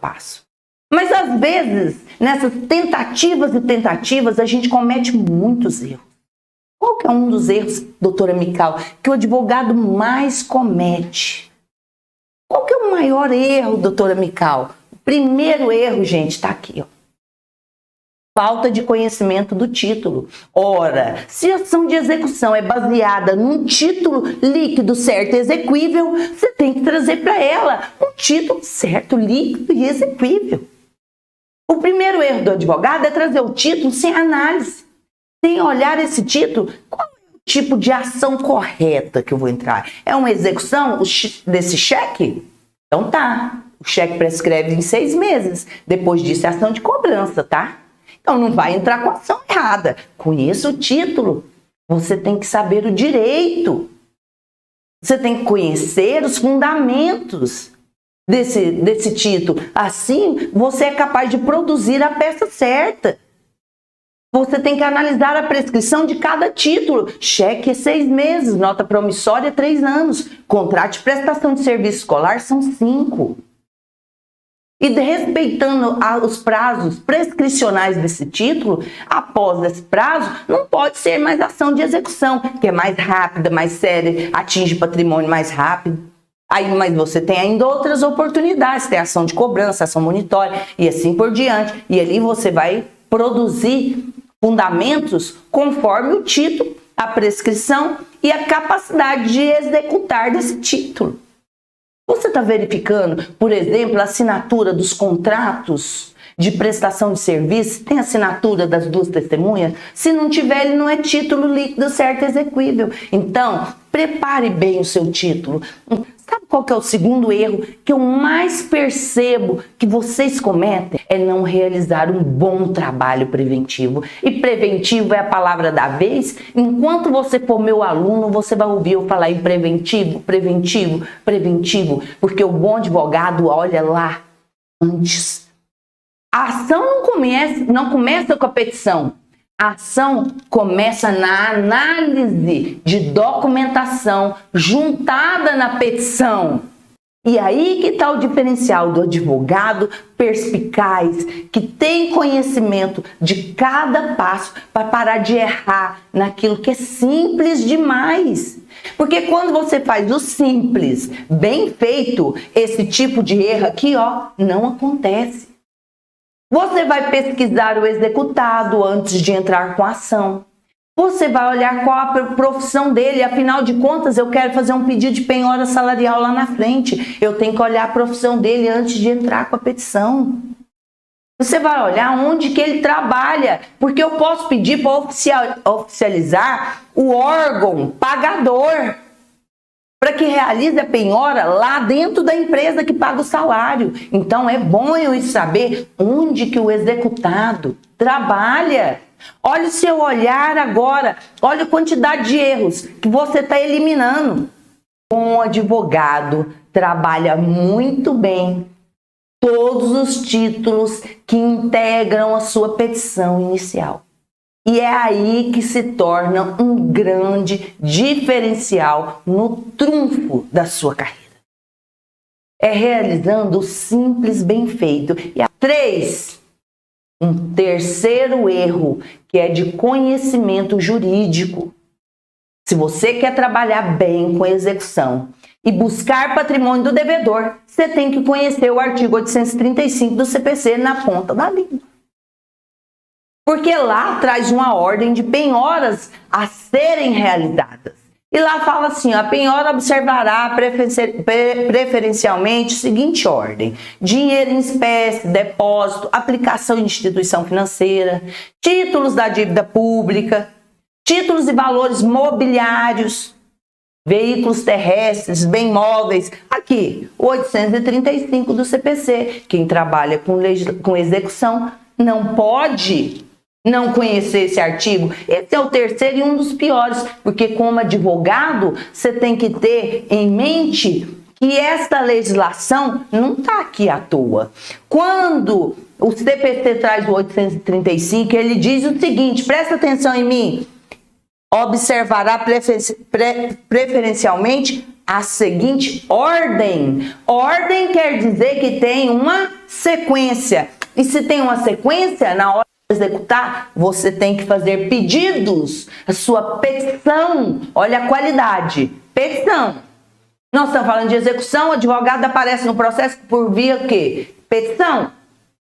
passo. Mas às vezes, nessas tentativas e tentativas, a gente comete muitos erros. Qual que é um dos erros, doutora Mical, que o advogado mais comete? Qual que é o maior erro, doutora Mical? O primeiro erro, gente, está aqui, ó. Falta de conhecimento do título. Ora, se a ação de execução é baseada num título líquido, certo e exequível, você tem que trazer para ela um título certo, líquido e exequível. O primeiro erro do advogado é trazer o título sem análise, sem olhar esse título. Qual é o tipo de ação correta que eu vou entrar? É uma execução desse cheque? Então tá, o cheque prescreve em 6 meses. Depois disso é ação de cobrança, tá? Então não vai entrar com a ação errada. Conheça o título. Você tem que saber o direito. Você tem que conhecer os fundamentos desse título. Assim, você é capaz de produzir a peça certa. Você tem que analisar a prescrição de cada título. Cheque é 6 meses, nota promissória 3 anos. Contrato de prestação de serviço escolar são 5. E respeitando os prazos prescricionais desse título, após esse prazo, não pode ser mais ação de execução, que é mais rápida, mais séria, atinge patrimônio mais rápido. Aí, mas você tem ainda outras oportunidades, tem ação de cobrança, ação monitória e assim por diante. E ali você vai produzir fundamentos conforme o título, a prescrição e a capacidade de executar desse título. Você está verificando, por exemplo, a assinatura dos contratos de prestação de serviço? Tem assinatura das 2 testemunhas? Se não tiver, ele não é título líquido, certo e exequível. Então, prepare bem o seu título. Sabe qual que é o segundo erro que eu mais percebo que vocês cometem? É não realizar um bom trabalho preventivo. E preventivo é a palavra da vez. Enquanto você for meu aluno, você vai ouvir eu falar em preventivo, preventivo, preventivo. Porque o bom advogado olha lá antes. A ação não começa com a petição. A ação começa na análise de documentação juntada na petição. E aí que está o diferencial do advogado perspicaz, que tem conhecimento de cada passo para parar de errar naquilo que é simples demais. Porque quando você faz o simples bem feito, esse tipo de erro aqui, ó, não acontece. Você vai pesquisar o executado antes de entrar com a ação. Você vai olhar qual a profissão dele. Afinal de contas, eu quero fazer um pedido de penhora salarial lá na frente. Eu tenho que olhar a profissão dele antes de entrar com a petição. Você vai olhar onde que ele trabalha. Porque eu posso pedir para oficializar o órgão pagador, para que realize a penhora lá dentro da empresa que paga o salário. Então é bom eu saber onde que o executado trabalha. Olha o seu olhar agora, olha a quantidade de erros que você está eliminando. Um advogado trabalha muito bem todos os títulos que integram a sua petição inicial. E é aí que se torna um grande diferencial no trunfo da sua carreira. É realizando o simples bem feito. E a 3, um terceiro erro, que é de conhecimento jurídico. Se você quer trabalhar bem com a execução e buscar patrimônio do devedor, você tem que conhecer o artigo 835 do CPC na ponta da língua. Porque lá traz uma ordem de penhoras a serem realizadas. E lá fala assim, a penhora observará preferencialmente a seguinte ordem: dinheiro em espécie, depósito, aplicação em instituição financeira, títulos da dívida pública, títulos e valores mobiliários, veículos terrestres, bem móveis. Aqui, o 835 do CPC. Quem trabalha com execução não pode não conhecer esse artigo. Esse é o terceiro e um dos piores, porque como advogado, você tem que ter em mente que esta legislação não está aqui à toa. Quando o CPC traz o 835, ele diz o seguinte, presta atenção em mim, observará preferencialmente a seguinte ordem. Ordem quer dizer que tem uma sequência. E se tem uma sequência, na hora de executar, você tem que fazer pedidos. A sua petição, olha a qualidade. Petição. Nós estamos falando de execução, o advogado aparece no processo por via o quê? Petição.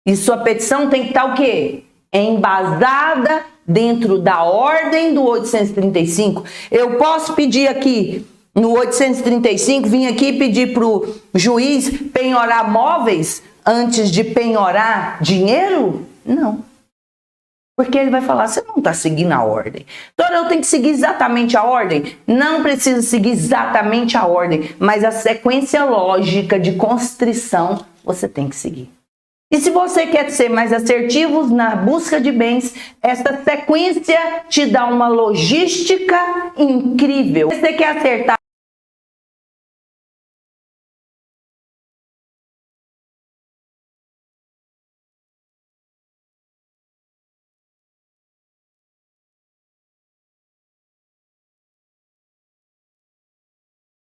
E sua petição tem que estar o quê? Embasada dentro da ordem do 835. Eu posso pedir aqui no 835, vim aqui pedir para o juiz penhorar móveis antes de penhorar dinheiro? Não. Porque ele vai falar, você não está seguindo a ordem. Então eu tenho que seguir exatamente a ordem? Não precisa seguir exatamente a ordem, mas a sequência lógica de constrição você tem que seguir. E se você quer ser mais assertivo na busca de bens, essa sequência te dá uma logística incrível. Se você quer acertar